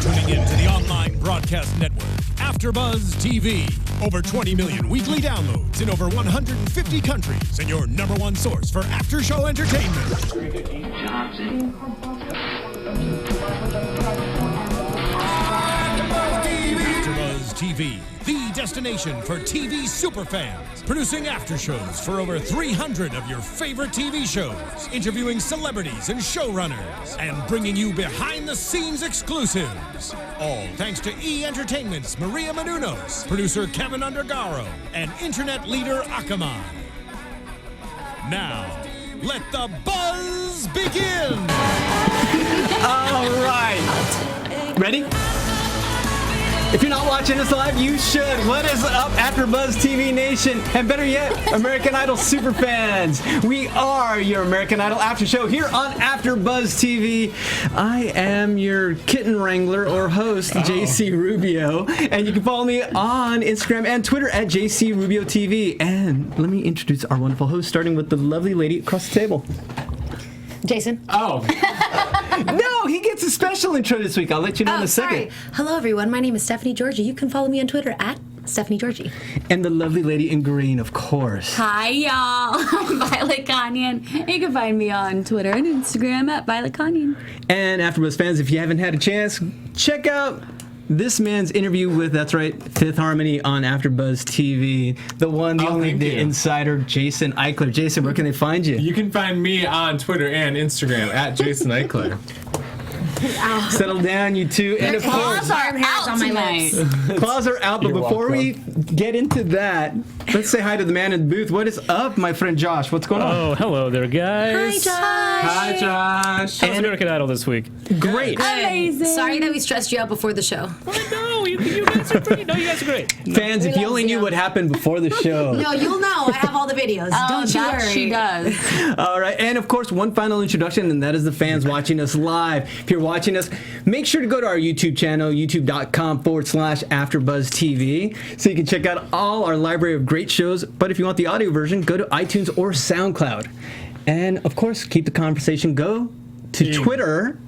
tuning in to the online broadcast network, AFTERBUZZ TV. Over 20 million weekly downloads in over 150 countries, and your #1 source for after-show entertainment. AFTERBUZZ TV, the destination for TV superfans, producing aftershows for over 300 of your favorite TV shows, interviewing celebrities and showrunners, and bringing you behind-the-scenes exclusives. All thanks to E! Entertainment's Maria Menounos, producer Kevin Undergaro, and internet leader Akamai. Now, let the buzz begin! All right. Ready? If you're not watching us live, you should. What is up, AfterBuzz TV Nation? And better yet, American Idol superfans. We are your American Idol after show here on AfterBuzz TV. I am your kitten wrangler or host, JC Rubio. And you can follow me on Instagram and Twitter at JC Rubio TV. And let me introduce our wonderful host, starting with the lovely lady across the table. Jason. Oh. No, he gets a special intro this week. I'll let you know in a second. Hello, everyone. My name is Stephanie Giorgi. You can follow me on Twitter at Stephanie Giorgi. And the lovely lady in green, of course. Hi, y'all. I'm Violet Kanian. You can find me on Twitter and Instagram at Violet Kanian. And AfterBuzz fans, if you haven't had a chance, check out this man's interview with, that's right, Fifth Harmony on AfterBuzz TV. The one, the only, the insider, Jason Ikeler. Jason, where can they find you? You can find me on Twitter and Instagram at Jason Ikeler. Settle down, you two. And of course, Claws are out on my lips. claws are out, but before we get into that, let's say hi to the man in the booth. What is up, my friend Josh? What's going on? Oh, hello there, guys. Hi, Josh. Hi, Josh. How's American Idol this week? Great. Amazing. Sorry that we stressed you out before the show. No, you guys are great. No, you guys are great. Fans, if you only knew what happened before the show. No, you'll know. I have all the videos. Don't you worry. She does. All right, and of course, one final introduction, and that is the fans watching us live. If you're watching us, make sure to go to our YouTube channel, youtube.com/AfterBuzzTV, so you can check out all our library of great shows. But if you want the audio version, go to iTunes or SoundCloud. And of course, keep the conversation go to Twitter.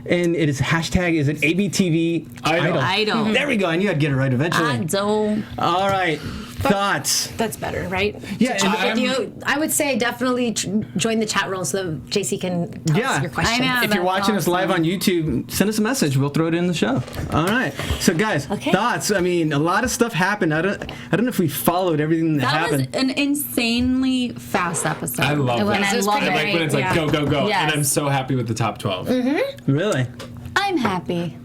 And it is hashtag, is it ABTV Idol? Idol. There we go. I knew I'd get it right eventually. Idol. All right. Thoughts? That's better, right? Yeah. I would say definitely join the chat room so that JC can tell us your questions. I know. If you're watching us live on YouTube, send us a message. We'll throw it in the show. All right. So, guys, thoughts? I mean, a lot of stuff happened. I don't know if we followed everything that happened. That was an insanely fast episode. I love it. I love I like when it's like go, go, go. Yes. And I'm so happy with the top 12. Really? I'm happy.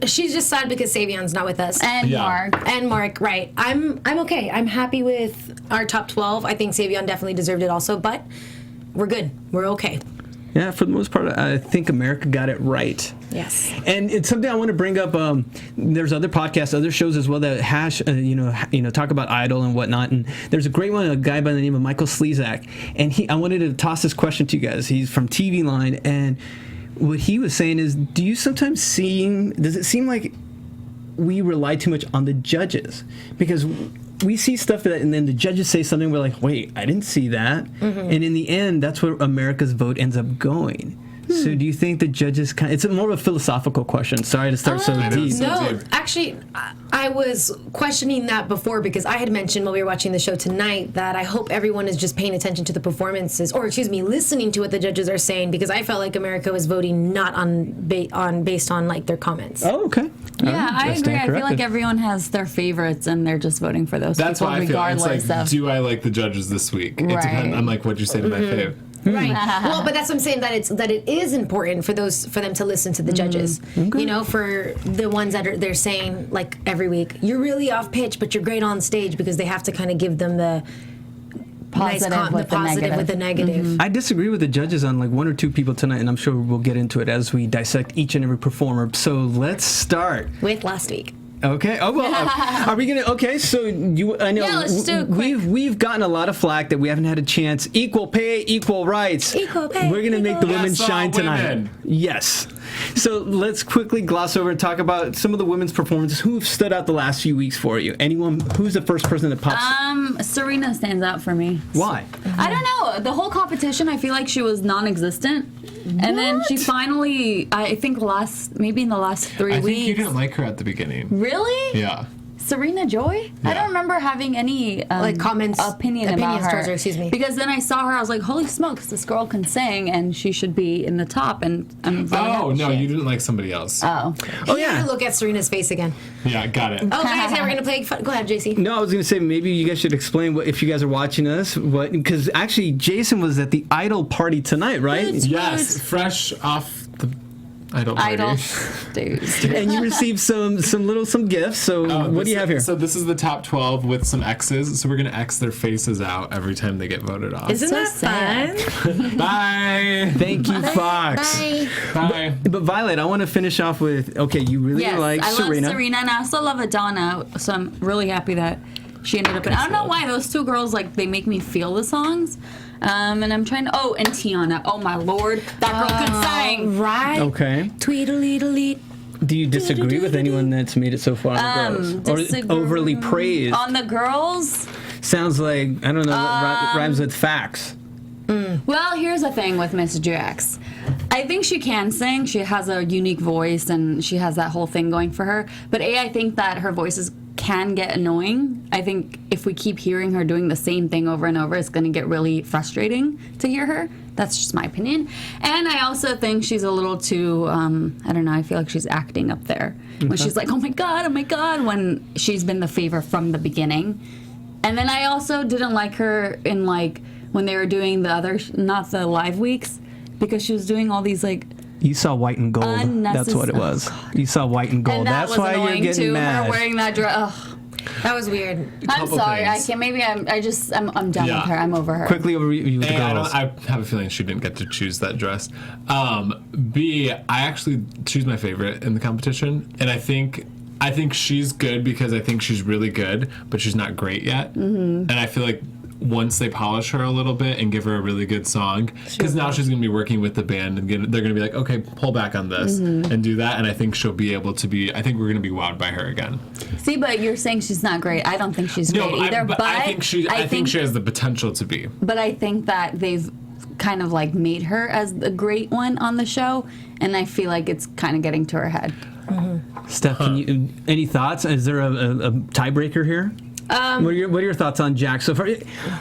She's just sad because Savion's not with us. And Mark. And Mark, right. I'm okay. I'm happy with our top 12. I think Savion definitely deserved it also, but we're good. We're okay. Yeah, for the most part, I think America got it right. Yes. And it's something I want to bring up. There's other podcasts, other shows as well that talk about Idol and whatnot. And there's a great one, a guy by the name of Michael Slezak. And I wanted to toss this question to you guys. He's from TV Line, and what he was saying is, does it seem like we rely too much on the judges? Because we see stuff and then the judges say something, we're like, wait, I didn't see that. And in the end, that's where America's vote ends up going. So do you think the judges it's more of a philosophical question. Sorry to start so deep. No, actually, I was questioning that before because I had mentioned while we were watching the show tonight that I hope everyone is just paying attention to the performances, or listening to what the judges are saying, because I felt like America was voting not based on like their comments. Oh, okay. Yeah, I agree. I feel like everyone has their favorites and they're just voting for those That's people why I feel. It's regardless like, of. do I like the judges this week? Right. It depends. I'm like, what'd you say to my fave? Right. Well, but that's what I'm saying, that it is important for them to listen to the judges. You know, for the ones that they're saying like every week, you're really off pitch, but you're great on stage, because they have to kind of give them the positive with the negative. I disagree with the judges on like one or two people tonight, and I'm sure we'll get into it as we dissect each and every performer. So let's start with last week. Okay. Oh well. Are we gonna? Okay. So I know. Yeah, let's do it quick. We've gotten a lot of flack that we haven't had a chance. Equal pay, equal rights. Equal pay. We're gonna make the women Yes, shine tonight. women. Yes. So let's quickly gloss over and talk about some of the women's performances who have stood out the last few weeks for you. Anyone? Who's the first person that pops? Serena stands out for me. Why? I don't know. The whole competition, I feel like she was non-existent. And then she finally, I think maybe in the last 3 I weeks. think you didn't like her at the beginning. Really? Yeah. Serena Joy? I don't remember having any opinions about her. towards her, excuse me. Because then I saw her, I was like, holy smokes, this girl can sing and she should be in the top. And I'm really Oh, no, happy. you didn't like somebody else. Oh. Oh yeah. Look at Serena's face again. Yeah, got it. Oh, guys, now we're gonna play. Go ahead, JC. No, I was going to say maybe you guys should explain what if you guys are watching us. What because actually Jason was at the Idol party tonight, right? Yes, fresh off the Idol party. Idol. Dude. And you received some gifts. So what do you have here? So this is the top 12 with some X's. So we're gonna X their faces out every time they get voted off. Isn't So that sad. fun? Bye. Thank you, Fox. Bye. Bye. But Violet, I want to finish off with you really Yes, like I Serena. love Serena, and I also love Adana, so I'm really happy that she ended up in. I don't know why those two girls they make me feel the songs, and I'm trying to. Oh, and Tiana. Oh my lord, that girl can sing. Right. Okay. Tweedledee. Do you disagree with anyone that's made it so far on the girls? Disagree. Or overly praised? On the girls. Sounds like, I don't know, rhymes with facts. Well, here's the thing with Miss Jax. I think she can sing. She has a unique voice, and she has that whole thing going for her. But I think that her voices can get annoying. I think if we keep hearing her doing the same thing over and over, it's going to get really frustrating to hear her. That's just my opinion. And I also think she's a little too, I don't know, I feel like she's acting up there. When she's like, oh my God, when she's been the favor from the beginning. And then I also didn't like her in when they were doing the other, not the live weeks, because she was doing all these You saw white and gold. That's what it was. You saw white and gold. and that That's was why you're annoying getting too. mad. Her wearing that dress. Ugh. That was weird. I'm Couple sorry. things. I can't. Maybe I'm done Yeah. with her. I'm over her. Quickly overview with the girls. I have a feeling she didn't get to choose that dress. B, I actually choose my favorite in the competition, and I think she's good because I think she's really good, but she's not great yet. Mm-hmm. And I feel like once they polish her a little bit and give her a really good song, because now she's going to be working with the band and they're going to be like, okay, pull back on this and do that. And I think she'll be able to be, I think we're going to be wowed by her again. See, but you're saying she's not great. I don't think she's great either. But I think she has the potential to be. But I think that they've kind of made her as the great one on the show, and I feel like it's kind of getting to her head. Steph, any thoughts? Is there a tiebreaker here? What are your thoughts on Jax so far?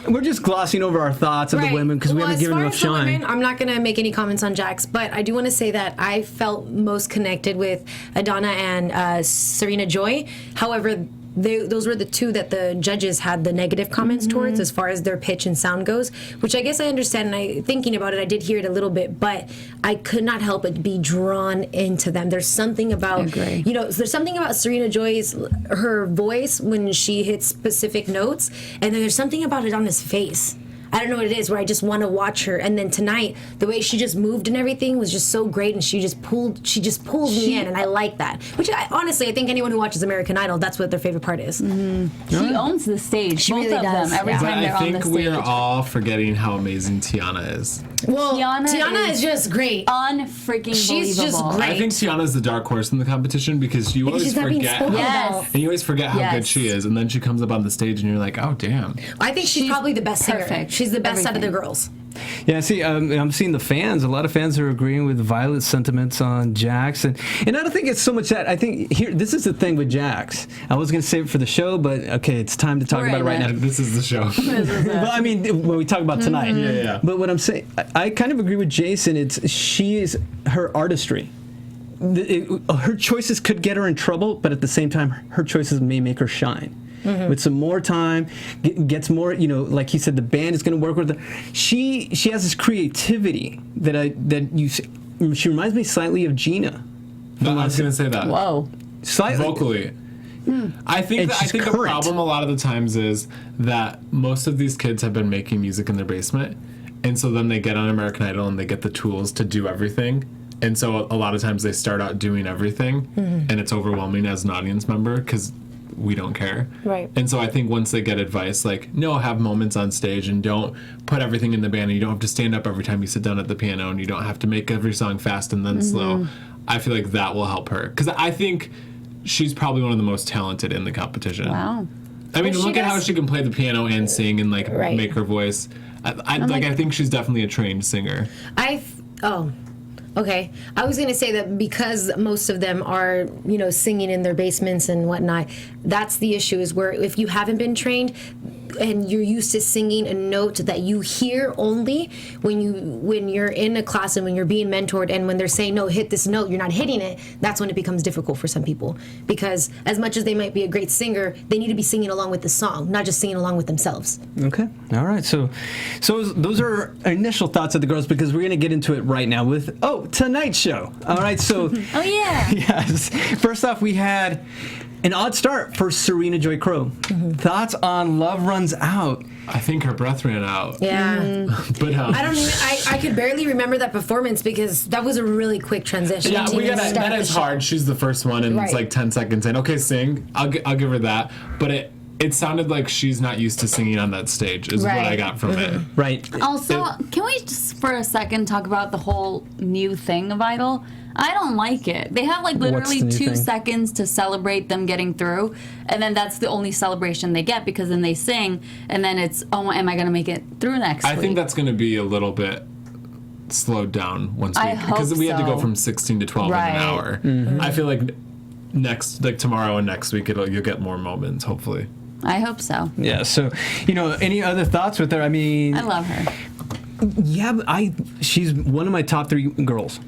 We're just glossing over our thoughts of the women because we haven't given enough shine. Women, I'm not going to make any comments on Jax, but I do want to say that I felt most connected with Adana and Serena Joy. However, those were the two that the judges had the negative comments towards as far as their pitch and sound goes, which I guess I understand. And thinking about it, I did hear it a little bit, but I could not help but be drawn into them. There's something about, there's something about Serena Joy's, her voice when she hits specific notes, and then there's something about Adana's face. I don't know what it is, where I just want to watch her. And then tonight, the way she just moved and everything was just so great, and she just pulls me in, and I like that. Which honestly, I think anyone who watches American Idol, that's what their favorite part is. Mm-hmm. She owns the stage. She both really of does. them. Every Yeah. time But they're I on the think stage. we are all forgetting how amazing Tiana is. Well, Tiana Tiana is just great. unfreaking She's believable. just great. I think Tiana's the dark horse in the competition because you always she's not being forget. spoken Yes. about. And you always forget how Yes. good she is, and then she comes up on the stage, and you're like, "Oh, damn!" I think she's probably the best singer. perfect. She's the best out of the Everything. girls. Yeah, see, I'm seeing the fans. A lot of fans are agreeing with Violet's sentiments on Jax, and I don't think it's so much that. I think this is the thing with Jax. I was going to save it for the show, but okay, it's time to talk We're about it in right it. now. This is the show. Well, I mean, when we talk about tonight. Yeah. But what I'm saying, I kind of agree with Jason. She is her artistry. Her choices could get her in trouble, but at the same time, her choices may make her shine. With some more time, gets more, like he said, the band is going to work with her. She has this creativity she reminds me slightly of Gina. No, I was gonna say that. Whoa. Slightly. Vocally. I think And she's the current. problem a lot of the times is that most of these kids have been making music in their basement, and so then they get on American Idol and they get the tools to do everything. And so a lot of times they start out doing everything, and it's overwhelming as an audience member because we don't care. Right. And so I think once they get advice like, no, have moments on stage and don't put everything in the band, and you don't have to stand up every time you sit down at the piano, and you don't have to make every song fast and then slow. I feel like that will help her. Because I think she's probably one of the most talented in the competition. Wow. I mean, Well, look at how she can play the piano and sing and, like, Right. make her voice. I think she's definitely a trained singer. Okay. I was going to say that because most of them are, singing in their basements and whatnot, that's the issue, is where if you haven't been trained and you're used to singing a note that you hear only when you're in a class and when you're being mentored, and when they're saying, no, hit this note, you're not hitting it, that's when it becomes difficult for some people. Because as much as they might be a great singer, they need to be singing along with the song, not just singing along with themselves. Okay. All right. So those are our initial thoughts of the girls, because we're going to get into it right now with, tonight's show. All right. So, Oh, yeah. yes. First off, we had an odd start for Serena Joy Crow. Thoughts on Love Runs Out? I think her breath ran out. Yeah. But I don't even, I could barely remember that performance because that was a really quick transition. yeah, to even start that the is show. hard. She's the first one, and it's Right. like 10 seconds in. Okay, sing. I'll give her that. But it sounded like she's not used to singing on that stage, is what I Right. got from it. Right. Also, can we just for a second talk about the whole new thing of Idol? I don't like it. They have like literally the new 2 thing? seconds to celebrate them getting through, and then that's the only celebration they get, because then they sing, and then it's, oh, am I going to make it through next I week? think that's going to be a little bit slowed down once I because hope we had to go so. from 16 to 12 Right. in an hour. I feel like tomorrow and next week you'll get more moments, hopefully. I hope so. Yeah. So, any other thoughts with her? I mean, I love her. yeah, but she's one of my top 3 girls.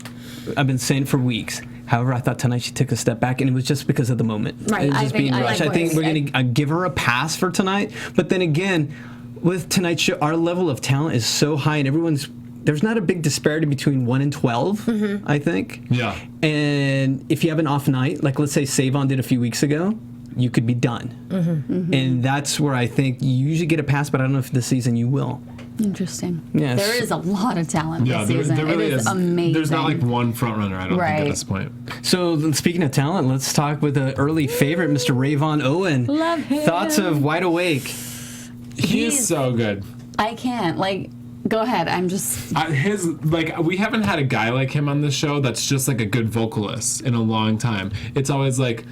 I've been saying it for weeks. However, I thought tonight she took a step back, and it was just because of the moment. Right. It was I just think- being I rushed. like I think what we're you going to give her a pass for tonight. But then again, with tonight's show, our level of talent is so high, and there's not a big disparity between 1 and 12, I think. Yeah. And if you have an off night, like let's say Savon did a few weeks ago, you could be done. And that's where I think you usually get a pass, but I don't know if this season you will. Interesting. Yes. There is a lot of talent Yeah, this season. there really it is amazing. There's not like one front runner, I don't think, at Right. this point. So speaking of talent, let's talk with an early favorite, Mr. Rayvon Owen. Love him. Thoughts of Wide Awake? He's so good. I can't. Go ahead. I'm just. We haven't had a guy like him on this show that's just like a good vocalist in a long time. It's always like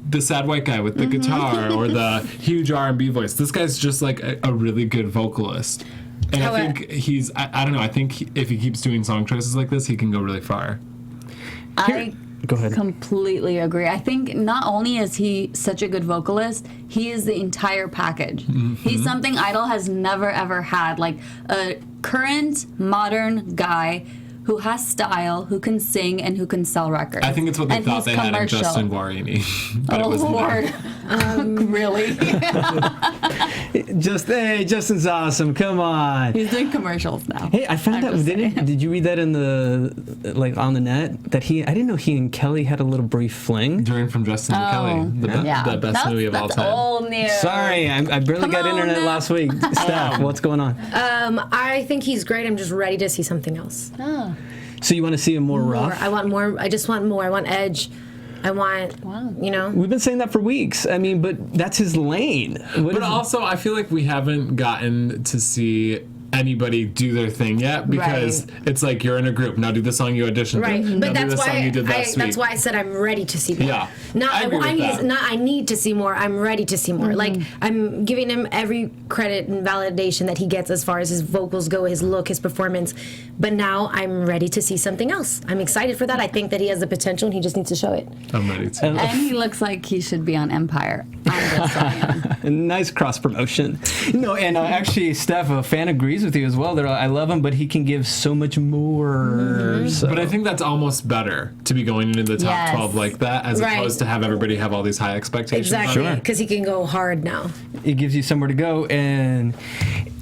the sad white guy with the guitar or the huge R&B voice. This guy's just like a really good vocalist. And I think I don't know, I think if he keeps doing song choices like this, he can go really far. I Go ahead. completely agree. I think not only is he such a good vocalist, he is the entire package. He's something Idol has never ever had. Like a current modern guy who has style, who can sing, and who can sell records. I think it's what they And thought he's they had in commercial. Justin Guarini. But it Oh was more. Lord. Really? Justin's awesome. Come on. He's doing commercials now. Hey, I found I'm out. just saying. Did you read that in on the net that I didn't know he and Kelly had a little brief fling. During From Justin to Kelly, the best movie of all That's time. old news. Sorry, I barely got Come on internet now. last week. Steph, what's going on? I think he's great. I'm just ready to see something else. Oh, So you want to see him more More. rough? I want more. I just want more. I want edge. I want, Wow. We've been saying that for weeks. I mean, but that's his lane. What But is- also, I feel like we haven't gotten to see anybody do their thing yet because it's like you're in a group. Now do the song you auditioned right, to. but Now do that's the song why you did last week. that's why I said I'm ready to see more. Yeah, Not I agree with that. not I need to see more. I'm ready to see more. Like I'm giving him every credit and validation that he gets as far as his vocals go, his look, his performance. But now I'm ready to see something else. I'm excited for that. I think that he has the potential and he just needs to show it. I'm ready to. and he looks like he should be on Empire. I'm just saying. Nice cross promotion. No, and actually, Steph, a fan agrees with you as well. I love him, but he can give so much more. So. But I think that's almost better to be going into the top Yes. 12 like that as Right. opposed to have everybody have all these high expectations. Exactly. Sure. Because he can go hard now. It gives you somewhere to go. And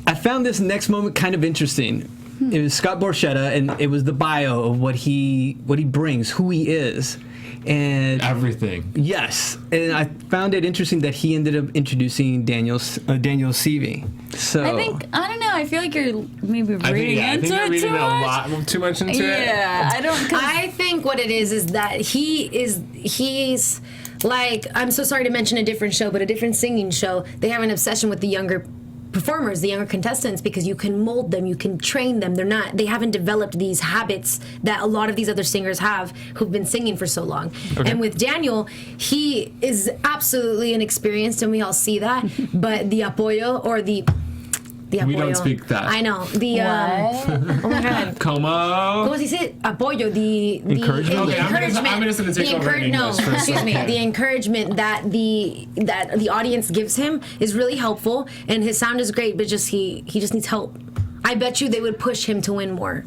I found this next moment kind of interesting. It was Scott Borchetta, and it was the bio of what he brings, who he is. And Everything. yes, and I found it interesting that he ended up introducing Daniel Seavey. So I don't know. I feel like you're maybe reading I think into you're it reading too a much. lot too much into it. Yeah, I don't. I think what it is that he's like, I'm so sorry to mention a different show, but a different singing show. They have an obsession with the younger performers, the younger contestants, because you can mold them, you can train them. They haven't developed these habits that a lot of these other singers have who've been singing for so long. Okay. And with Daniel, he is absolutely inexperienced, and we all see that. But the apoyo or the apoyo. We don't speak that. I know. The oh my god. Como? ¿Cómo se dice? Apoyo. The Encouragement? the Okay, I'm encouragement. just gonna take over in English for a excuse me. second. The encouragement that the audience gives him is really helpful, and his sound is great, but he just needs help. I bet you they would push him to win more.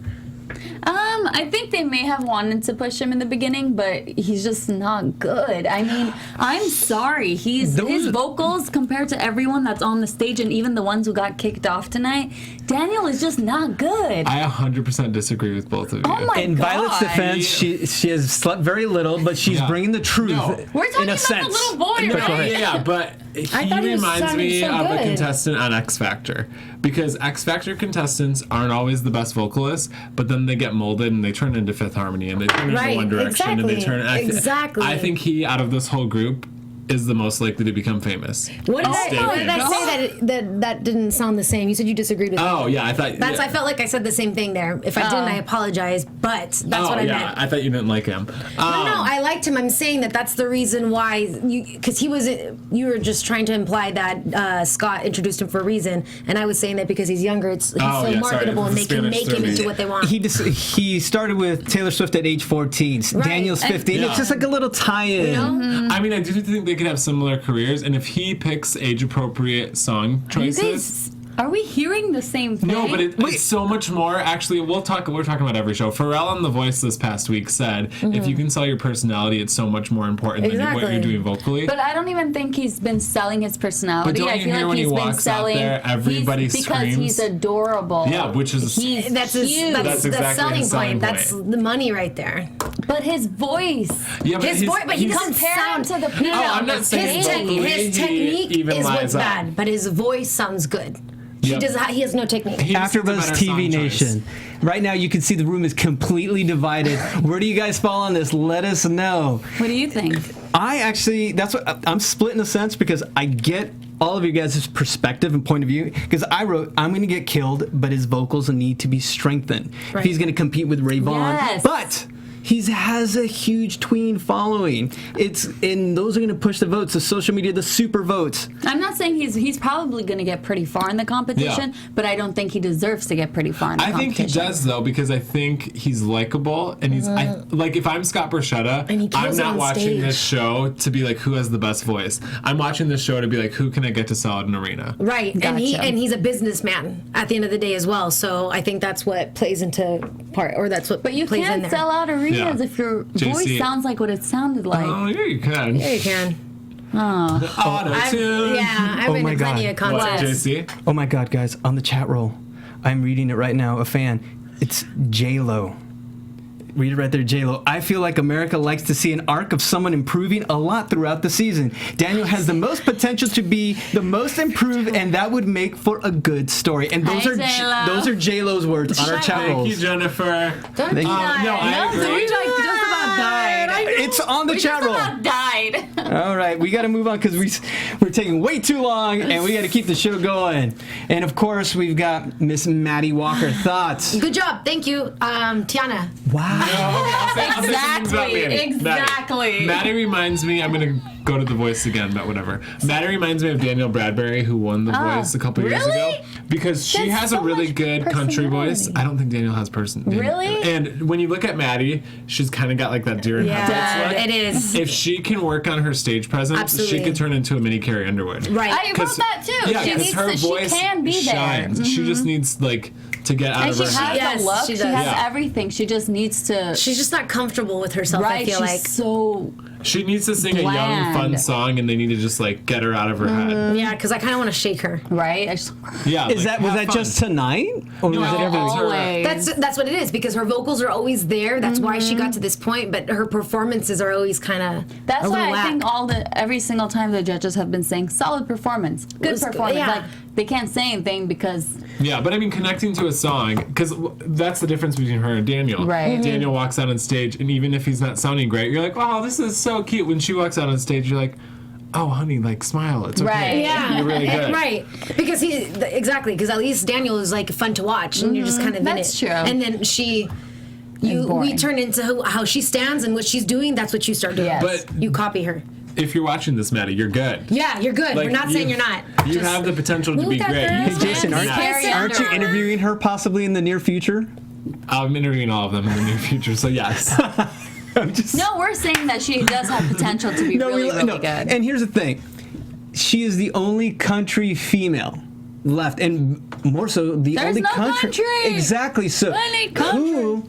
I think they may have wanted to push him in the beginning, but he's just not good. I mean, I'm sorry. His vocals compared to everyone that's on the stage and even the ones who got kicked off tonight, Daniel is just not good. I 100% disagree with both of you. Oh my In God. Violet's defense, she has slept very little, but she's Yeah. bringing the truth No. We're talking in a about sense. the little boy, But go right? ahead. Yeah, but he thought he was reminds sounding me so of a good. contestant on X Factor, because X Factor contestants aren't always the best vocalists, but then they get molded and they turn into Fifth Harmony and they turn into Right, One Direction and they exactly, turn. exactly. I think he, out of this whole group, is the most likely to become famous. What did And stay I famous. say that didn't sound the same? You said you disagreed with me. Oh yeah, I thought. I felt like I said the same thing there. If I didn't, I apologize. But that's what I meant. I thought you didn't like him. No, I liked him. I'm saying that's the reason why because you were just trying to imply that Scott introduced him for a reason, and I was saying that because he's younger, he's so marketable, and they can make him into what they want. He started with Taylor Swift at age 14. Right. Daniel's 15. Yeah. It's just like a little tie-in. You know? I mean, I do think they could have similar careers, and if he picks age-appropriate song choices. Are we hearing the same thing? No, but it's so much more. Actually, we're talking about every show. Pharrell on The Voice this past week said, if you can sell your personality, it's so much more important than what Exactly. you're doing vocally. But I don't even think he's been selling his personality. But don't I you feel hear like when he he's been walks out selling there, everybody because screams? he's adorable. Yeah, which is- he's That's cute. That's exactly selling his selling point. That's point. the money right there. But his voice. Yeah, but His voice, but he he's- doesn't Compare sound him to the No, people. I'm not saying his, vocally his he technique even is what's lies up. bad, but his voice sounds good. Yep. He has no technique. He just needs a AfterBuzz better TV song choice. Nation. Right now, you can see the room is completely divided. Where do you guys fall on this? Let us know. What do you think? That's what I'm split in a sense because I get all of you guys' perspective and point of view. Because I wrote, I'm going to get killed, but his vocals need to be strengthened. Right. He's going to compete with Rayvon. Yes. But he has a huge tween following. And those are going to push the votes, the social media, the super votes. I'm not saying he's probably going to get pretty far in the competition, but I don't think he deserves to get pretty far in the I think competition. he does though, because I think he's likable, and he's like if I'm Scott Borchetta, And he kills I'm it not on watching stage. this show to be like who has the best voice. I'm watching this show to be like who can I get to sell at an arena. Right, and Gotcha. he's a businessman at the end of the day as well. So I think that's what plays into part, or that's what But you plays in can't there. sell out arenas Yeah. if your JC. voice sounds like what it sounded like. Oh yeah, you can. Yeah, you can. Auto-tune. I've Oh been my to plenty God. of concerts. What, JC? Oh my God, guys, on the chat roll, I'm reading it right now, a fan. It's J-Lo. Read it right there, J-Lo. I feel like America likes to see an arc of someone improving a lot throughout the season. Daniel has the most potential to be the most improved, and that would make for a good story. And those Hi, are J-Lo. those are J-Lo's words on our chat Thank you, rolls. Jennifer. Don't Thank do you. that. No, I No, agree. we like just about died. It's on the We chat just roll. about died. All right, we got to move on because we're taking way too long, and we got to keep the show going. And of course, we've got Miss Maddie Walker. Thoughts? Good job. Thank you, Tiana. Wow. Exactly. Maddie reminds me, I'm going to go to The Voice again, but whatever. Maddie reminds me of Danielle Bradbury, who won The Voice a couple years really? ago. Because she That's has so a really much good country voice. personality. I don't think Danielle has Really? And when you look at Maddie, she's kind of got like that deer in headlights look. it is. If she can work on her stage presence, Absolutely. she could turn into a mini Carrie Underwood. Right. I wrote that too. Yeah, she because needs her to, voice she can be there. shines. She just needs like to get out And of she her has head. Yes, the look. she She, does. has Yeah. everything. She just needs to. She's just not comfortable with herself. right. I feel she's like. so. She needs to sing a young, Bland. fun song, and they need to just like get her out of her head. Yeah, because I kind of want to shake her. Right. I just, Yeah, Was like, that have fun. just tonight, or was it every week? always. That's what it is because her vocals are always there. That's why she got to this point. But her performances are always kind of. That's why I think every single time the judges have been saying solid performance, good Was- performance. yeah. Like they can't say anything because Yeah, but I mean, connecting to a song, because that's the difference between her and Daniel. Right. Mhm. Daniel walks out on stage, and even if he's not sounding great, you're like, oh, this is so cute. When she walks out on stage, you're like, oh, honey, like, smile. It's okay. Right. Yeah, You're really good. right. Because because at least Daniel is like fun to watch, and you're just kind of That's in it. true. And then we boring. turn into how she stands and what she's doing. That's what you start doing. Yes. But You copy her. if you're watching this, Maddie, you're good. Yeah, you're good. Like, We're not saying you're not. You Just have the potential to move be that great. girl. You Hey, just Jason, can't aren't, do that. aren't you interviewing her possibly in the near future? I'm interviewing all of them in the near future, so yes. I'm just, No, we're saying that she does have potential to be really good. And here's the thing. She is the only country female left, and more so the There's only no country. Exactly. So I need country.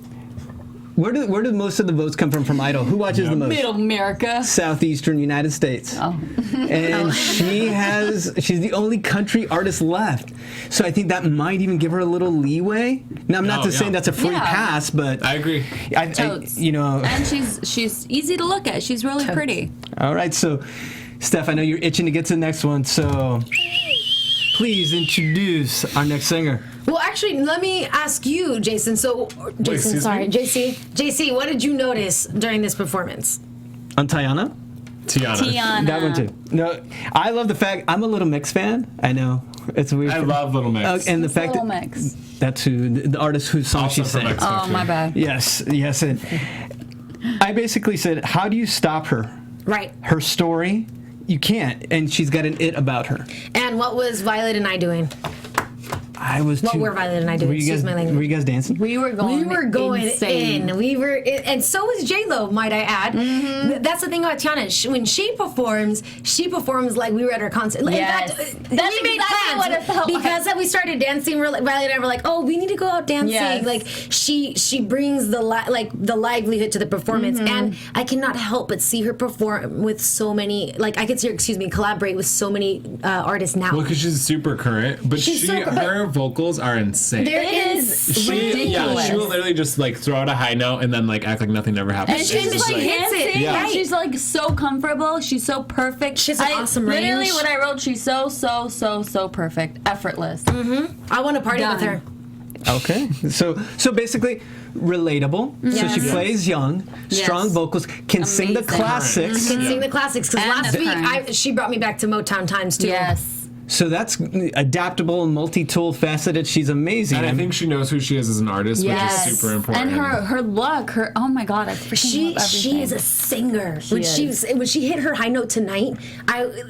where do most of the votes come from Idol? Who watches the most? Middle America. Southeastern United States. Oh. And she's the only country artist left. So I think that might even give her a little leeway. Now I'm not saying that's a free Yeah. pass, but I agree. Totes. And she's easy to look at. She's really pretty. all right, so Steph, I know you're itching to get to the next one, so please introduce our next singer. Well, actually, let me ask you, Jason. excuse me? JC, what did you notice during this performance? On Tiana? Tiana. That one too. No, I love the fact I'm a Little Mix fan. I know it's weird. I love Little Mix. And the fact Little that Mix. that's who the artist whose song Also she from sang. X Oh, Factor. my bad. Yes. And I basically said, how do you stop her? Right. Her story, you can't, and she's got an it about her. And what was Violet and I doing? What were Violet and I doing? Were you Excuse guys, my language. were you guys dancing? We were going insane. in. And so was J-Lo, might I add. That's the thing about Tiana. When she performs like we were at her concert. Yes. In fact, That's we made exactly plans what it felt because we started dancing. Violet and I were like, oh, we need to go out dancing. Yes. Like she brings the livelihood to the performance, and I cannot help but see her perform with so many. Like I could see her, collaborate with so many artists now. Well, because she's super current, but her vocals are insane. There It is is ridiculous. She will literally just like throw out a high note and then like act like nothing ever happened. And she's just like like- hits it. dancing. Yeah. And she's like so comfortable. She's so perfect. She has an awesome range. Literally, what I wrote, she's so perfect, effortless. I want to party with Done. her. Okay. So basically, relatable. So she Yes. plays young, strong Yes. vocals, can sing the Amazing. classics. Can sing the classics because And last the week current. she brought me back to Motown times too. Yes. So that's adaptable, multi-tool, faceted. She's amazing. And I think she knows who she is as an artist, Yes. which is super important. And her look, oh my god, I freaking love everything. She is a singer. When is. when she hit her high note tonight,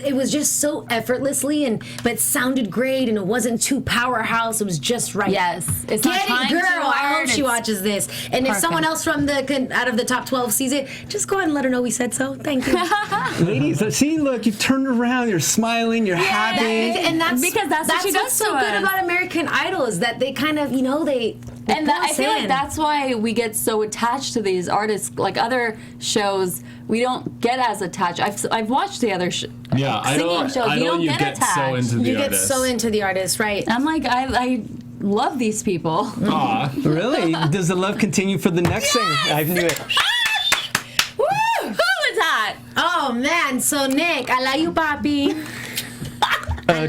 it was just so effortlessly but it sounded great and it wasn't too powerhouse. It was just right. Yes. It's not Get trying it, too girl. I hard, hope she it's watches this. And if someone else from out of the top 12 sees it, just go ahead and let her know we said so. Thank you. ladies, see, look, you've turned around. You're smiling. You're happy. And that's Because that's what she does what's so to good us. about American Idol is that they kind of they And pull I us feel like in. that's why we get so attached to these artists. Like other shows, we don't get as attached. I've watched the other singing shows. You don't you get get attached. so into the you get artist. so into the artist, right? I'm like, I love these people. Aw. Really? Does the love continue for the next singer? I knew it. Woo! Who is that? Oh man, so Nick, I love you, Papi.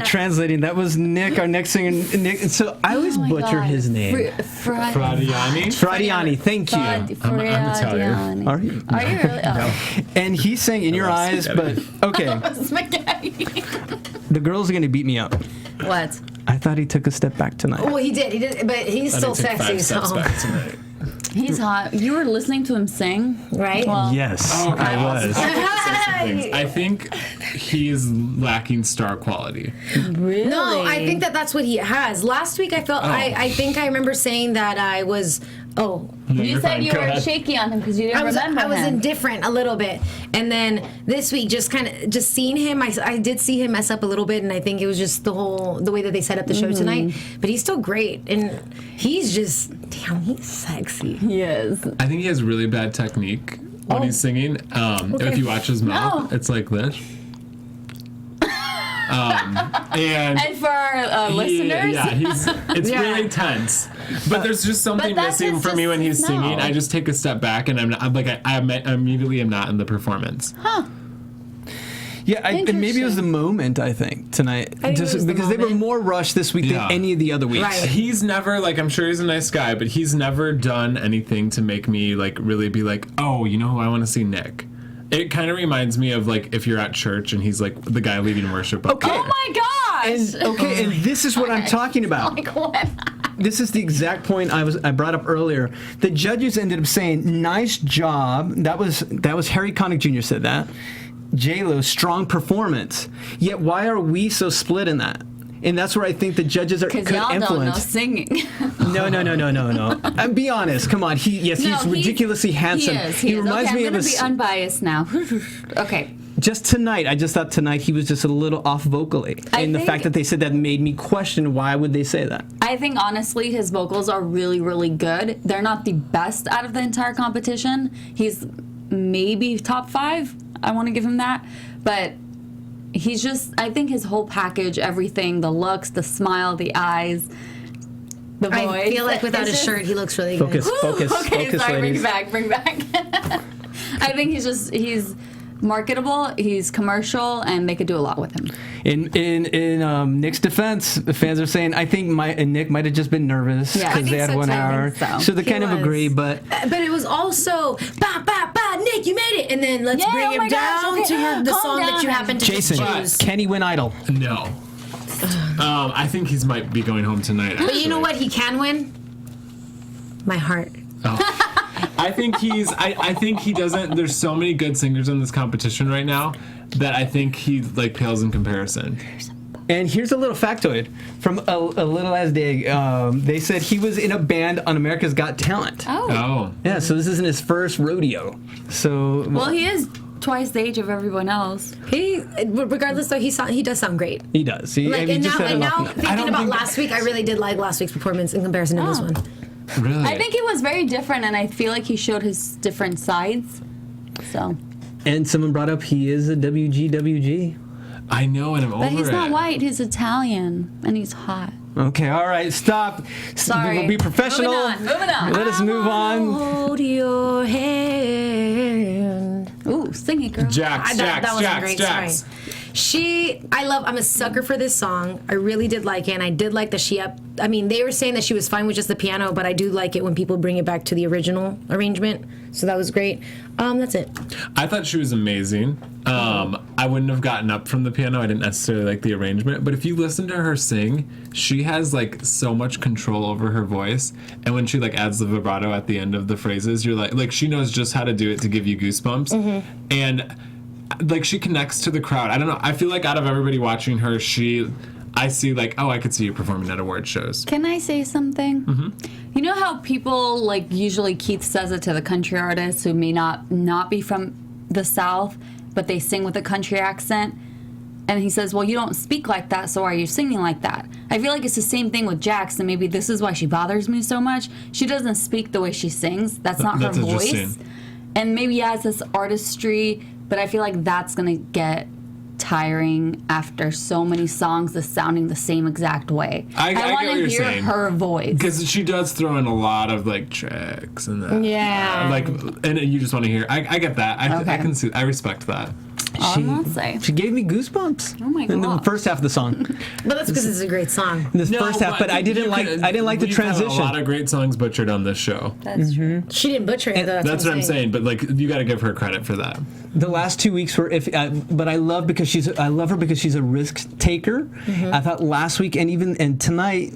Translating, that was Nick, our next singer. Nick. So I always butcher his name. Fradiani? Fradiani, thank you. I'm Italian. Are you? Are you really? Oh. And he sang In Your love Eyes, spaghetti. but okay, Spaghetti. the girls are gonna beat me up. What? I thought he took a step back tonight. Well, he did, but he's I still need to take sexy. 5 steps So back tonight. He's hot. You were listening to him sing, right? Well, Yes, Okay, I was. I'll say some things. I think he's lacking star quality. really? No, I think that's what he has. Last week, I felt I think I remember saying that I was. Oh, You said you were shaky on him because you didn't remember I was him. indifferent a little bit, and then this week, just seeing him, I did see him mess up a little bit, and I think it was just the way that they set up the show tonight. But he's still great, and he's just he's sexy. Yes. I think he has really bad technique when he's singing. If you watch his mouth, it's like this. And for our listeners, it's really tense. But there's just something But that's missing for me when he's no. singing. I just take a step back and I immediately am not in the performance. Yeah, and maybe it was the moment, I think, tonight. think it was Just the because they were moment. more rushed this week Yeah. than any of the other weeks. Right. He's never I'm sure he's a nice guy, but he's never done anything to make me really be like, oh, you know who I want to see, Nick. It kind of reminds me of like if you're at church and he's like the guy leading worship. Okay. Oh my gosh! And this is what I'm talking about. Like what? This is the exact point I brought up earlier. The judges ended up saying, "Nice job." That was Harry Connick Jr. said that. J-Lo, strong performance. Yet why are we so split in that? And that's where I think the judges are could Because y'all influence. don't know singing. No. Be honest. Come on. He's ridiculously handsome. He reminds okay, me I'm of gonna be unbiased now. Okay. just tonight. I just thought tonight he was just a little off vocally. And the fact that they said that made me question why would they say that. I think honestly his vocals are really, really good. They're not the best out of the entire competition. He's maybe top 5. I want to give him that. But he's just, I think his whole package, everything, the looks, the smile, the eyes, the voice. I feel like without his shirt, he looks really Focus, good. focus, Okay, focus, sorry, ladies. bring back. I think he's marketable, he's commercial, and they could do a lot with him. In Nick's defense, the fans are saying I think Nick might have just been nervous Yeah, I because they think had so 1 too. I hour. think so. They He kind of was. agree, but But it was also, Nick, you made it. And then let's Yeah, bring oh him my gosh, down okay. to the Calm song that you down. happen to Jason, choose. can he win Idol? No. I think he might be going home tonight. But you know actually. what he can win? My heart. I think I think he doesn't. There's so many good singers in this competition right now that I think he like pales in comparison. And here's a little factoid from a little as dig. They said he was in a band on America's Got Talent. Oh. Yeah, so this isn't his first rodeo. So Well, he is twice the age of everyone else. Regardless, though, he does sound great. he does. He, Like, and he and just now, said and it now off- I thinking don't about think- last week, I really did like last week's performance in comparison to this one. Really? I think it was very different, and I feel like he showed his different sides. So, And someone brought up he is a WGWG. I know, and I'm over but he's it. not white. He's Italian, and he's hot. Okay, all right, stop. Sorry. We'll be professional. Moving on. Let us move on. Hold your hand. Ooh, sing it, girl. Jax. That wasn't great. Sorry. I'm a sucker for this song. I really did like it, and I did like that I mean, they were saying that she was fine with just the piano, but I do like it when people bring it back to the original arrangement. So that was great. That's it. I thought she was amazing. I wouldn't have gotten up from the piano. I didn't necessarily like the arrangement, but if you listen to her sing, she has like so much control over her voice. And when she like adds the vibrato at the end of the phrases, you're like she knows just how to do it to give you goosebumps. And like she connects to the crowd. I don't know. I feel like out of everybody watching her, I see like, oh, I could see you performing at award shows. Can I say something? Mm-hmm. You know how people like usually Keith says it to the country artists who may not be from the South, but they sing with a country accent, and he says, well, you don't speak like that, so why are you singing like that? I feel like it's the same thing with Jax, and maybe this is why she bothers me so much. She doesn't speak the way she sings. That's not her voice. Interesting. And maybe it's this artistry, but I feel like that's gonna get tiring after so many songs that's sounding the same exact way. I get want what to you're hear saying. her voice. Because she does throw in a lot of like tricks and that. Yeah. Like, and you just want to hear. I get that. I Okay. can see. I respect that. All I'm gonna say. She gave me goosebumps. Oh my In the God. first half of the song. But that's because it's a great song. This first half, but I didn't like the You've had transition. a lot of great songs butchered on this show. That's true. She didn't butcher it, though. That's what I'm saying. But like, you got to give her credit for that. The last 2 weeks were but I love her because she's a risk taker. I thought last week and tonight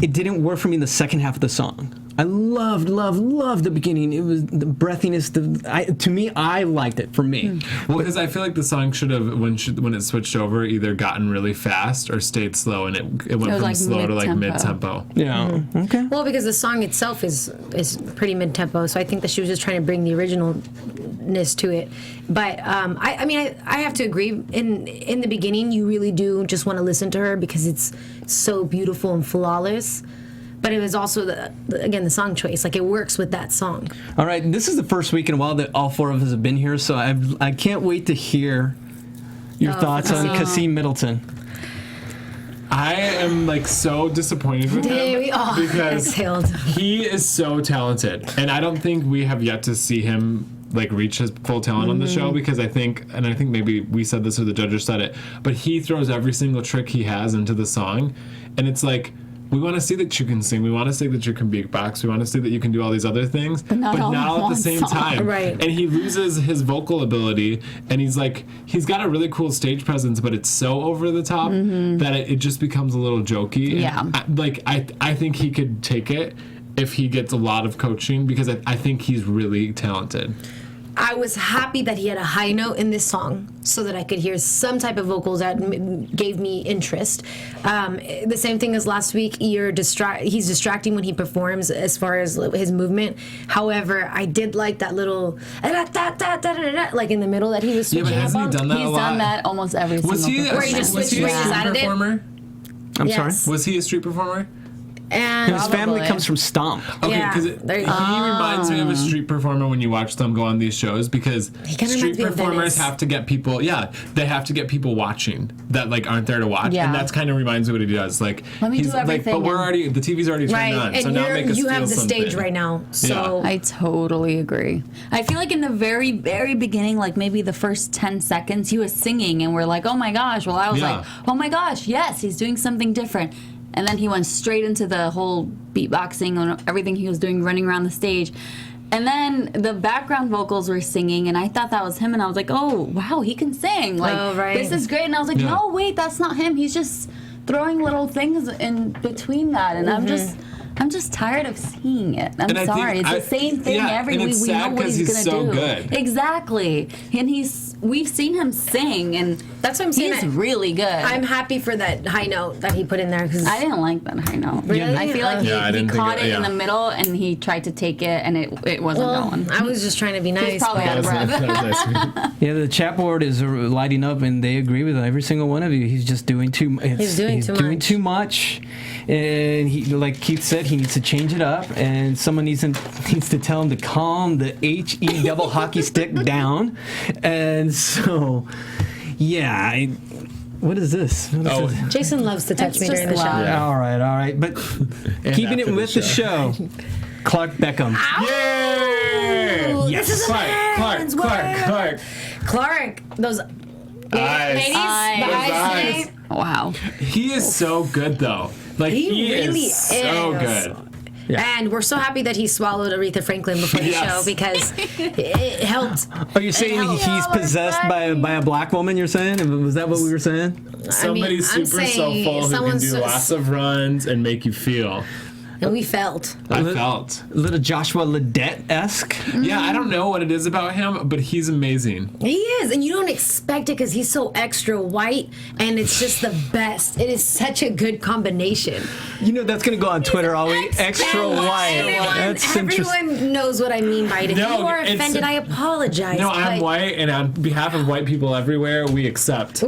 it didn't work for me in the second half of the song. I loved the beginning. It was the breathiness. To me, I liked it. For me, Well, because I feel like the song should have, when it switched over, either gotten really fast or stayed slow, and it went was from like slow to like mid-tempo. mid-tempo. yeah. Okay. Well, because the song itself is pretty mid-tempo, so I think that she was just trying to bring the originalness to it. But I mean, I have to agree. In the beginning, you really do just want to listen to her because it's so beautiful and flawless. But it was also the song choice. Like, it works with that song. All right. This is the first week in a while that all four of us have been here, so I can't wait to hear your thoughts on Cassim Middleton. I am like so disappointed with him We all because exhaled. he is so talented, and I don't think we have yet to see him like reach his full talent on the show, because I think maybe we said this or the judges said it, but he throws every single trick he has into the song, and it's like we want to see that you can sing. We want to see that you can beatbox. We want to see that you can do all these other things, but not all not in all at the one same song. time. Right. And he loses his vocal ability, and he's got a really cool stage presence, but it's so over the top that it just becomes a little jokey. Yeah. And I think he could take it if he gets a lot of coaching, because I think he's really talented. I was happy that he had a high note in this song so that I could hear some type of vocals that gave me interest. The same thing as last week. He's distracting when he performs as far as his movement. However, I did like that little like in the middle that he was switching but hasn't up he on. done that He's a lot? done that almost every single Was he performance. Where he just switched where he street decided it? performer? I'm Yes. sorry. Was he a street performer? And His family Probably. comes from Stomp. Okay, Yeah, because there he you go. reminds me of a street performer when you watch them go on these shows, because kinda street reminds me of performers Venice. have to get people, they have to get people watching that aren't there to watch, Yeah. and that's kind of reminds me what he does. Like, Let me he's do everything but the TV's already turned right, on, and so now make us you feel have the something. stage right now, so I totally agree. I feel like in the very, very beginning, like maybe the first 10 seconds, he was singing and we're like, oh my gosh. Well, I was Yeah. like, oh my gosh, yes, he's doing something different. And then he went straight into the whole beatboxing and everything he was doing, running around the stage. And then the background vocals were singing, and I thought that was him, and I was like, oh, wow, he can sing. Like, Oh, right. this is great. And I was like, Yeah. no, wait, that's not him. He's just throwing little things in between that. And I'm just tired of seeing it. I'm And I think sorry. It's the same thing every and week. it's We sad know what 'cause he's he's gonna so do. good. Exactly. And we've seen him sing, and that's what I'm saying. he's really good. I'm happy for that high note that he put in there because I didn't like that high note. Really? I feel like Yeah, I he didn't think caught it- it in yeah. the middle, and he tried to take it, and it wasn't going. I was just trying to be nice. He's probably but- out of breath. That was nice of you. Yeah, the chat board is lighting up, and they agree with every single one of you. He's just doing too. He's doing too much. And he, like Keith said, he needs to change it up, and someone needs to tell him to calm the HE double hockey stick down. And so, yeah, what is this? What is Oh. this? Jason loves to touch It's me just during the show. loud. Yeah. All right. But keeping it after the with the show, Clark Beckham. Yay! Ooh, Yes. This is a man's world. Clark, those ladies, the Eyes. eyes. Wow. He is so good, though. Like, He really is so is. good. And we're so happy that he swallowed Aretha Franklin before the Yes. show because it helped. Are you saying he's possessed by a black woman? You're saying? Was that what we were saying? Somebody I'm super saying soulful who can someone's do so- lots of runs and make you feel. And we felt. I felt. A little Joshua Ledette-esque. Yeah, I don't know what it is about him, but he's amazing. He is, and you don't expect it because he's so extra white, and it's just the best. It is such a good combination. You know that's gonna go on Twitter always. Extra white. That's interesting. Everyone knows what I mean by it. If No, you are it's- offended, I apologize. No, I'm but- white, and on behalf of white people everywhere, we accept.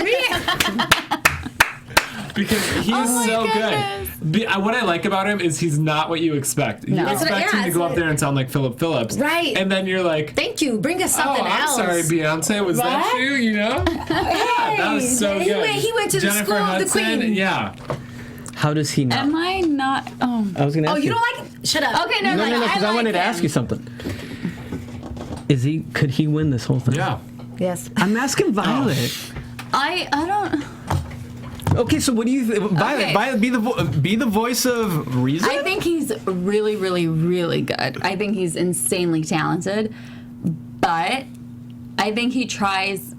Because he's so good. What I like about him is he's not what you expect. You That's what I- expect yeah, him to it's go up what- there and sound like Philip Phillips. Right. And then you're like, Thank you. Bring us oh, something I'm else. sorry, Beyonce. Was that What? you? You know? Yeah, that was so He good. went to the Jennifer school of the Hudson, Queen. Yeah. How does he not? Am I not? Oh. I was gonna ask Oh, you don't like it? Shut up. Okay, No, no, because I wanted to ask you something. Could he win this whole thing? Yeah. Yes. I'm asking Violet. I don't. Okay, so what do you think? Violet, Okay. Violet, be the voice of reason. I think he's really, really, really good. I think he's insanely talented, but I think he tries.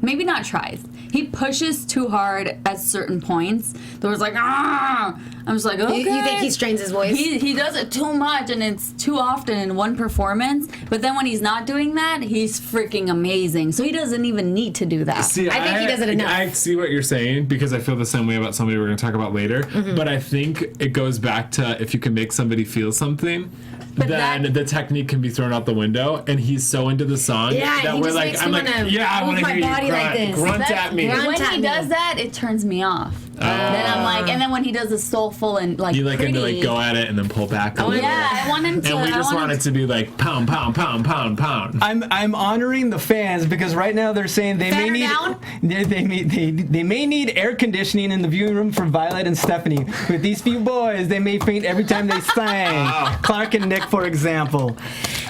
Maybe not tries. He pushes too hard at certain points. There was like, ah! I'm just like, okay. You think he strains his voice? He does it too much, and it's too often in one performance. But then when he's not doing that, he's freaking amazing. So he doesn't even need to do that. See, I think he does it enough. I see what you're saying because I feel the same way about somebody we're going to talk about later. Mm-hmm. But I think it goes back to if you can make somebody feel something, But then that- the technique can be thrown out the window. And he's so into the song Yeah, that he we're just like, makes I'm me like, wanna yeah, I move want to my hear you body grunt, like this. grunt That- at me. grunt- When at he me. does that, it turns me off. Then I'm like, and then when he does the soulful and like You like him to pretty, like go at it and then pull back a little yeah, bit. I want him to. And we just I want it to be like pound, pound, pound, pound, pound. I'm honoring the fans because right now they're saying they may Fan need down? they may need air conditioning in the viewing room for Violet and Stephanie. With these few boys, they may faint every time they sing. Clark and Nick, for example.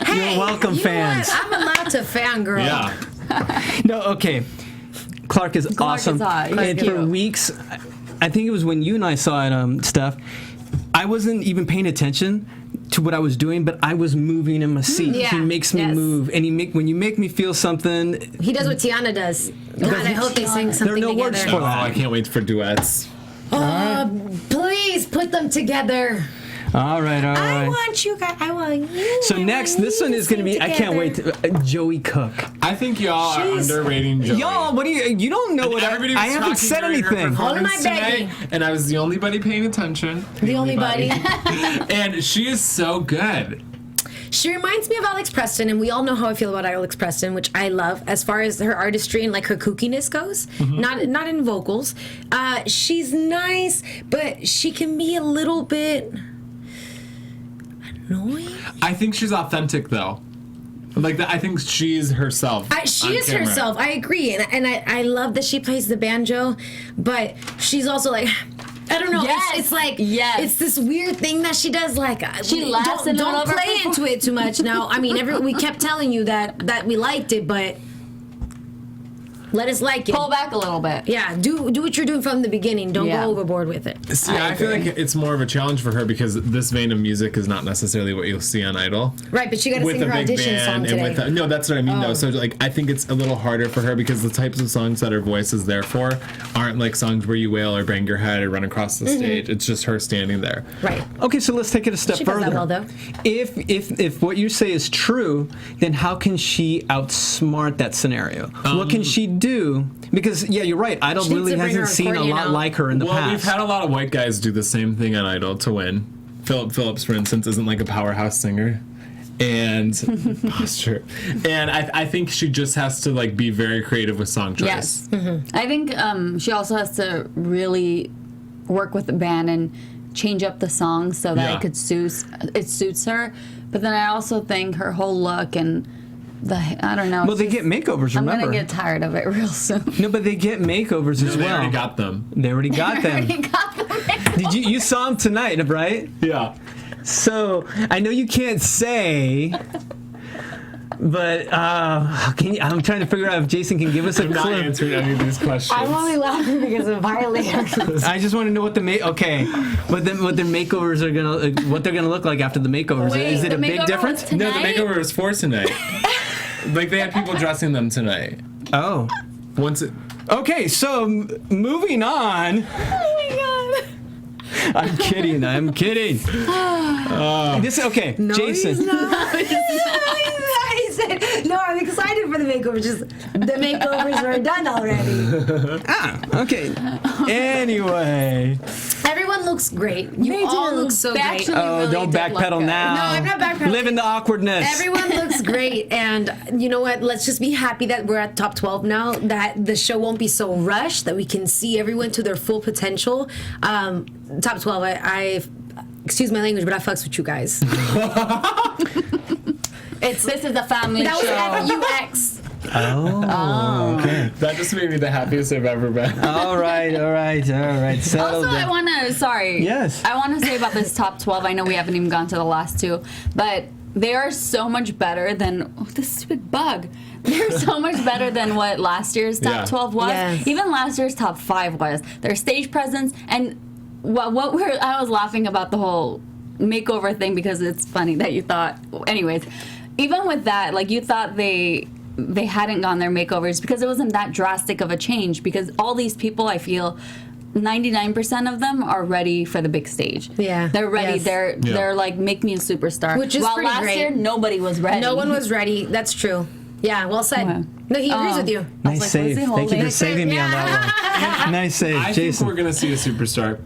Hey, You're welcome, you know fans. what? I'm allowed to fangirl. Yeah. No, okay. Clark is Clark awesome. is hot. He's And for cute. weeks, I think it was when you and I saw it, Steph. I wasn't even paying attention to what I was doing, but I was moving in my seat. Yeah, He makes me move, and when you make me feel something. He does what Tiana does. God, I hope they sing something There are no together. words for Oh, that. I can't wait for duets. Please put them together. All right. I want you guys. I want you. So next, this one is going to be. I can't wait. Joey Cook. I think y'all are underrating Joey. Y'all, what do you don't know what Everybody was I haven't talking said during her anything. performance Hold my tonight, and I was the only buddy paying attention. The only buddy. And she is so good. She reminds me of Alex Preston, and we all know how I feel about Alex Preston, which I love as far as her artistry and like her kookiness goes. Not in vocals. She's nice, but she can be a little bit annoying. I think she's authentic though. Like that, I think she's herself. She on is camera. herself. I agree, and I love that she plays the banjo, but she's also like. I don't know. Yes. It's like Yes. it's this weird thing that she does. Like She laughs don't in the middle of her play into it too much. Now, I mean, we kept telling you that we liked it, but let us like it. Pull back a little bit. Yeah, do what you're doing from the beginning. Don't Yeah. go overboard with it. See, I feel like it's more of a challenge for her because this vein of music is not necessarily what you'll see on Idol. Right, but she got to With sing a her big audition song band and today. no, that's what I mean though. So like, I think it's a little harder for her because the types of songs that her voice is there for aren't like songs where you wail or bang your head or run across the stage. It's just her standing there. Right. Okay, so let's take it a step She does further. that well, though. If what you say is true, then how can she outsmart that scenario? What can she do? Because you're right. Idol She needs really to bring hasn't her seen a accordion lot out. like her in the Well, past. we've had a lot of white guys do the same thing on Idol to win. Philip Phillips, for instance, isn't like a powerhouse singer. And posture. And I think she just has to like be very creative with song choice. Yes. I think she also has to really work with the band and change up the songs so that Yeah. it suits her. But then I also think her whole look and I don't know. well, they get makeovers. I'm Remember? gonna get tired of it real soon. No, but they get makeovers as They well. already got them. They already got them. Did you saw them tonight, right? Yeah. So I know you can't say, but I'm trying to figure out if Jason can give us a I'm not clue. answering any of these questions. I'm only laughing because of violators. I just want to know what what their makeovers are what they're gonna look like after the makeovers. Wait, Is it the a big makeover difference? was No, the tonight? makeover was for tonight. Like they had people dressing them tonight. Oh, Once it. okay. So moving on. Oh I'm kidding. Jason. I said, no, I'm excited for the makeover. Just the makeovers are done already. Okay. Anyway. Everyone looks great. You all look so They great. actually Oh, really don't did look backpedal good. now. No, I'm not backpedaling. Live in the awkwardness. Everyone looks great, and you know what? Let's just be happy that we're at top 12 now. That the show won't be so rushed. That we can see everyone to their full potential. Top 12. I excuse my language, but I fucks with you guys. This is a family That was show. FUX. Oh. Okay. That just made me the happiest I've ever been. All right. Settle Also, I down. want to, Yes. I want to say about this top 12, I know we haven't even gone to the last two, but they are so much better than, this stupid bug. They're so much better than what last year's top Yeah. 12 was. Yes. Even last year's top 5 was. Their stage presence, and I was laughing about the whole makeover thing because it's funny that you thought, anyways, even with that, like you thought they hadn't gone their makeovers because it wasn't that drastic of a change because all these people, I feel 99% of them are ready for the big stage. Yeah. They're ready. Yes. They're like, make me a superstar. Which is While pretty last great. year, nobody was ready. No one was ready. That's true. Yeah, well said. Okay. No, he agrees with you. I was Nice like, save. what's he Thank you for holding? saving me on that one. Nice save, I think Jason. we're gonna see a superstar.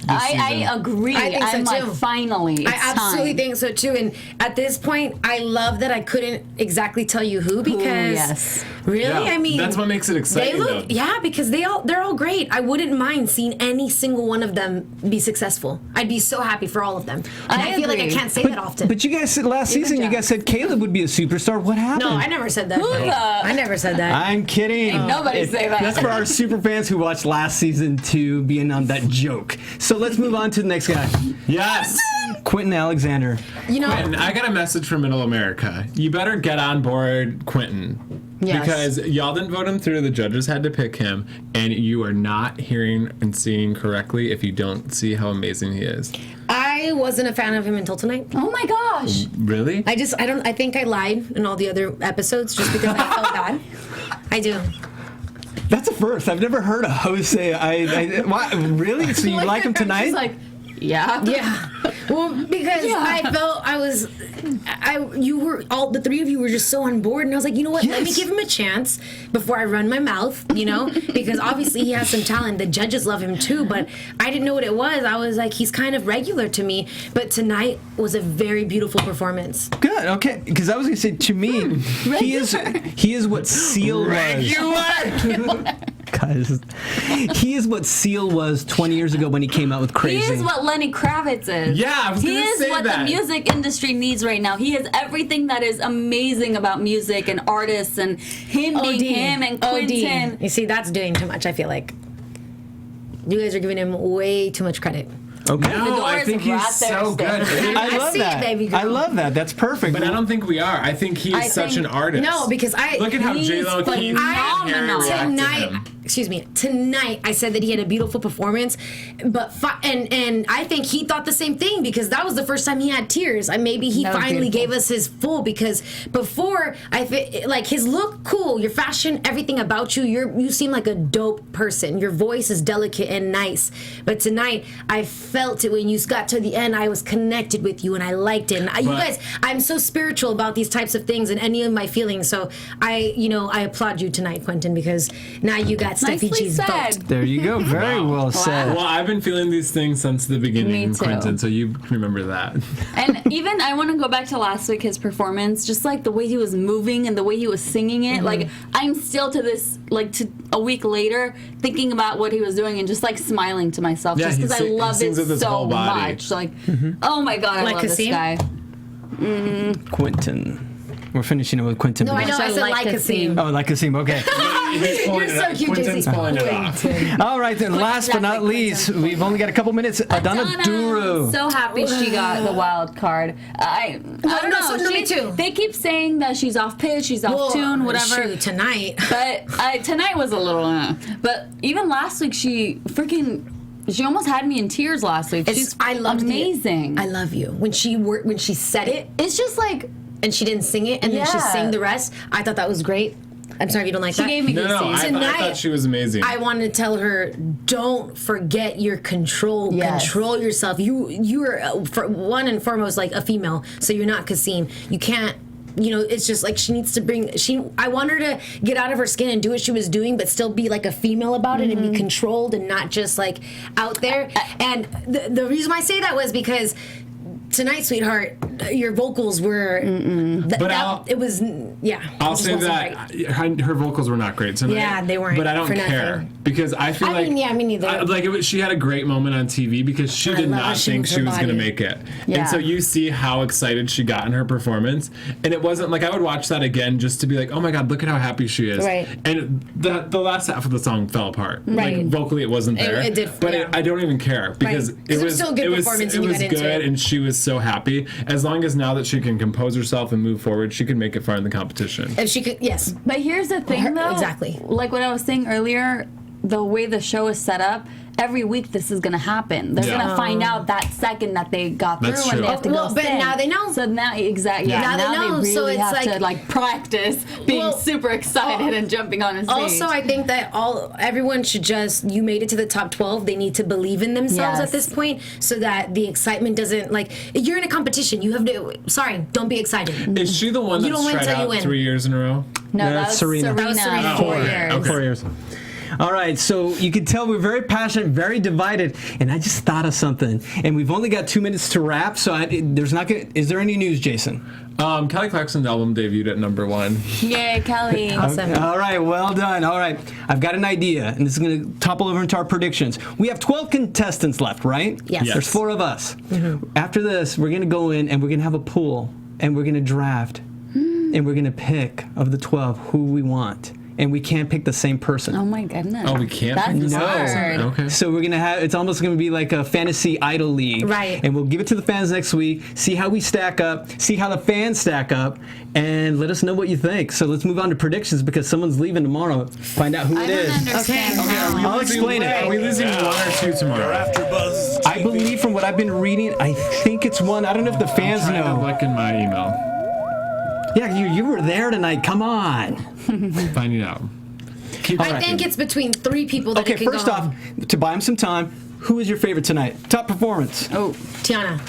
I agree. I think so, I'm like, too. finally, it's I absolutely time. think so too. And at this point, I love that I couldn't exactly tell you who because yes. really, Yeah, I mean, that's what makes it they exciting. look, though. yeah, because they're all great. I wouldn't mind seeing any single one of them be successful. I'd be so happy for all of them. And I feel like I agree. can't say that often. But you guys said last season, you job. guys said Caleb would be a superstar. What happened? no, I never said that. Who the- I never said that. I'm kidding. Ain't nobody say that. That's for our super fans who watched last season to be in on that joke. So let's move on to the next guy, Yes. Quinton Alexander. You know, And I got a message from Middle America. You better get on board Quinton. Yes. Because y'all didn't vote him through. The judges had to pick him, and you are not hearing and seeing correctly if you don't see how amazing he is. I wasn't a fan of him until tonight. Oh my gosh. Really? I think I lied in all the other episodes just because I felt bad. I do. That's a first. I've never heard a host say, what, really? So you like him tonight? She's like, yeah. Yeah. Well, because I felt you were all the three of you were just so on board, and I was like, you know what? Let me give him a chance before I run my mouth, because obviously he has some talent. The judges love him too, but I didn't know what it was. I was like, he's kind of regular to me, but tonight was a very beautiful performance. Good. Okay. Because I was gonna say, to me, he is what Seal was. Guys, he is what Seal was 20 years ago when he came out with Crazy. He is what Lenny Kravitz is. Yeah, I was going to say that. He is what the music industry needs right now. He has everything that is amazing about music and artists, and him being him and Quinton. You see, that's doing too much, I feel like. You guys are giving him way too much credit. Okay. No, I think he's so good. I love that. Baby girl. I love that. That's perfect. But I don't think we are. I think he is such an artist. No, because look at how J-Lo Keith Tonight I said that he had a beautiful performance, but and I think he thought the same thing, because that was the first time he had tears. Maybe he finally gave us his full, because before like his look, cool, your fashion, everything about you, you seem like a dope person. Your voice is delicate and nice, but tonight I felt it when you got to the end. I was connected with you and I liked it. And you guys, I'm so spiritual about these types of things and any of my feelings. So I applaud you tonight, Quinton, because now you got Steffi G's vote. There you go. Very well said. Well, I've been feeling these things since the beginning, Me too. Quinton, so you remember that. And even I want to go back to last week, his performance, just like the way he was moving and the way he was singing it. Like, I'm still to this, like, to a week later, thinking about what he was doing and just like smiling to myself, just because I love it so much. Like, oh my God, I love this guy. Quinton. We're finishing it with Quinton. No, I know. I said like Cassim. Oh, like Cassim. Okay. You're so cute, JC. All right, then. Last but not least, we've only got a couple minutes. Adana Duru. So happy she got the wild card. I don't know. So me too. They keep saying that she's off pitch, she's off tune, whatever. Shoot, tonight. But tonight was a little. But even last week, she almost had me in tears last week. She's amazing. I love you. When she said it, it's just like. And she didn't sing it, and then she sang the rest. I thought that was great. I'm sorry if you don't like that. She gave me I thought she was amazing. I wanted to tell her, don't forget your control. Yes. Control yourself. You are, for one and foremost, like a female, so you're not Cassim. You can't. It's just like she needs to I want her to get out of her skin and do what she was doing, but still be like a female about it and be controlled and not just like out there. And the reason why I say that was because tonight, sweetheart, your vocals were. It was. I'll say that her vocals were not great tonight. Yeah, they weren't. But I don't care because I feel like. Me neither. She had a great moment on TV because she did not think she was going to make it, and so you see how excited she got in her performance, and it wasn't like I would watch that again just to be like, oh my God, look at how happy she is. Right. And the last half of the song fell apart. Right. Like vocally, it wasn't there. It did. But I don't even care because it was still a good performance. It was good, and she was so happy. As long as now that she can compose herself and move forward, she can make it far in the competition. If she could, yes. But here's the thing, though. Exactly. Like what I was saying earlier, the way the show is set up, every week this is going to happen. They're going to find out that second that they got That's through true. and they have to go but sing. now they know. So now, exactly. Yeah. Now they know. They really So it's have to practice being super excited and jumping on a stage. Also, I think that everyone should you made it to the top 12. They need to believe in themselves at this point so that the excitement doesn't, you're in a competition. You have to, don't be excited. Is she the one that's tried out 3 years in a row? No, that was Serena. That was Serena. 4 years. Okay. 4 years. All right, so you can tell we're very passionate, very divided, and I just thought of something. And we've only got 2 minutes to wrap, so is there any news, Jason? Kelly Clarkson's album debuted at #1. Yay, Kelly. Awesome. All right, well done. All right, I've got an idea, and this is going to topple over into our predictions. We have 12 contestants left, right? Yes. There's 4 of us. After this, we're going to go in, and we're going to have a pool, and we're going to draft, and we're going to pick of the 12 who we want. and we can't pick the same person. Oh my goodness. Oh, we can't That's pick the same hard. Okay. So we're gonna have, it's almost gonna be like a fantasy idol league. Right. And we'll give it to the fans next week, see how we stack up, see how the fans stack up, and let us know what you think. So let's move on to predictions because someone's leaving tomorrow. Find out who I it don't is. understand. Okay. how. I'll explain it. Are we losing one or two tomorrow? AfterBuzz I believe from what I've been reading, I think it's one. I don't know if the fans Trying to know. look in my email. Yeah, you were there tonight. Come on. Finding out. I think it's between 3 people that Okay, it can first go off, home. to buy him some time, who is your favorite tonight? Top performance. Oh, Tiana.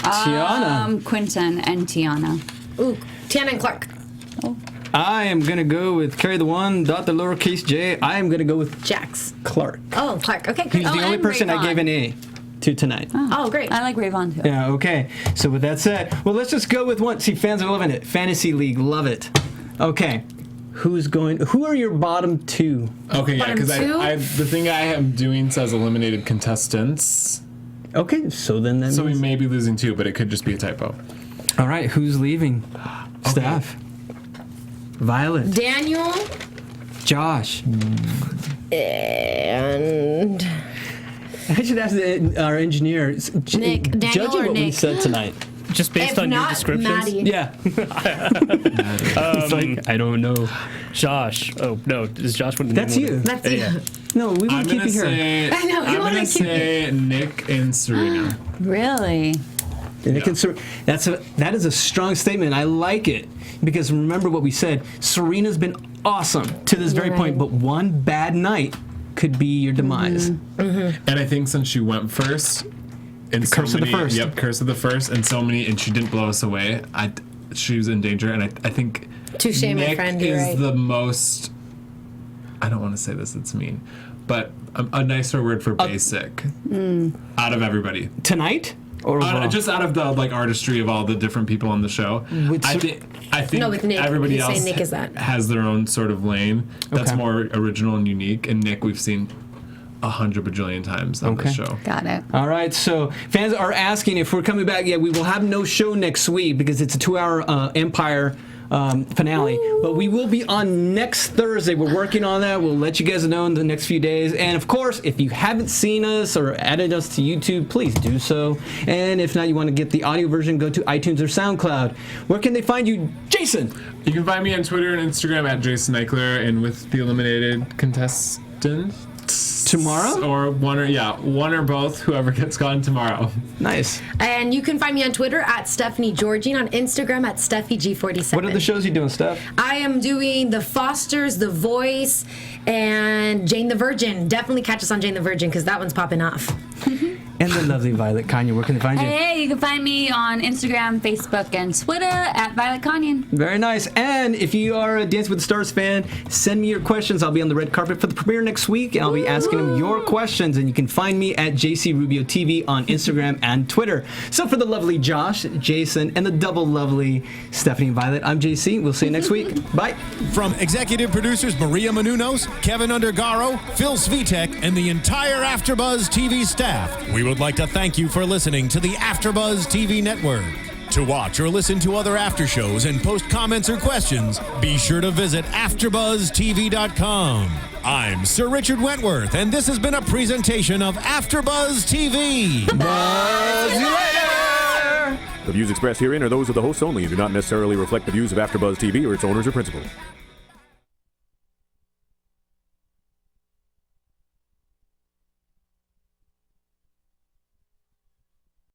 Tiana. Quinton and Tiana. Ooh, Tiana and Clark. I am going to go with Carry the One, Dot the lowercase j. I am going to go with Jax. Clark. Oh, Clark. Okay, He's great. the only and person I Rayvon. gave an A to tonight. Oh, great. I like Rayvon too. Yeah, okay. So with that said, well, let's just go with one. See, fans are loving it. Fantasy League, love it. Okay. Who are your bottom 2? Okay, yeah, because Bottom two? the thing I am doing says eliminated contestants. Okay, so then that So we means... may be losing 2, but it could just be a typo. All right, who's leaving? Steph. Violet. Daniel Josh. and I should ask our engineer. Nick, Daniel judging or what we Nick? said tonight. Just based if on your not, descriptions. Maddie. Yeah. It's like, I don't know. Josh. Oh no, is Josh one? That's you. That's you. Yeah. No, we I'm will keep gonna you here. say. I know, you I'm wanna gonna keep say Nick and Serena. Really? And that is a strong statement. I like it because remember what we said. Serena's been awesome to this very Right. point, but one bad night could be your demise. And I think since she went first, and so Curse of the many, first. Yep, curse of the first, and so many, and she didn't blow us away. She was in danger, and I think Touche, my Nick friend, you're is right. the most. I don't want to say this; it's mean, but a nicer word for basic out of everybody. Tonight or overall? Just out of the artistry of all the different people on the show. With I think No, with Nick. everybody He's saying else Nick is that. has their own sort of lane that's Okay. more original and unique. And Nick, we've seen 100 bajillion times on Okay. the show. Got it. All right, so fans are asking if we're coming back. Yeah, we will have no show next week because it's a 2-hour Empire finale. But we will be on next Thursday. We're working on that. We'll let you guys know in the next few days. And of course, if you haven't seen us or added us to YouTube, please do so. And if not, you want to get the audio version, go to iTunes or SoundCloud. Where can they find you, Jason? You can find me on Twitter and Instagram at Jason Ikeler, and with the eliminated contestants. Tomorrow? Or one or both, whoever gets gone tomorrow. Nice. And you can find me on Twitter at Stephanie Giorgi and on Instagram at SteffiG47. What are the shows you doing, Steph? I am doing The Fosters, The Voice, and Jane the Virgin. Definitely catch us on Jane the Virgin because that one's popping off. And the lovely Violet Kanye. Where can they find you? Hey, you can find me on Instagram, Facebook, and Twitter at Violet Kanian. Very nice. And if you are a Dance with the Stars fan, send me your questions. I'll be on the red carpet for the premiere next week, and I'll be asking them your questions. And you can find me at JC Rubio TV on Instagram and Twitter. So for the lovely Josh, Jason, and the double lovely Stephanie and Violet, I'm JC. We'll see you next week. Bye. From executive producers Maria Menounos, Kevin Undergaro, Phil Svitek, and the entire AfterBuzz TV staff, we would like to thank you for listening to the AfterBuzz TV network. To watch or listen to other after shows and post comments or questions, be sure to visit AfterBuzzTV.com. I'm Sir Richard Wentworth, and this has been a presentation of AfterBuzz TV. Buzz you later. The views expressed herein are those of the hosts only and do not necessarily reflect the views of AfterBuzz TV or its owners or principals.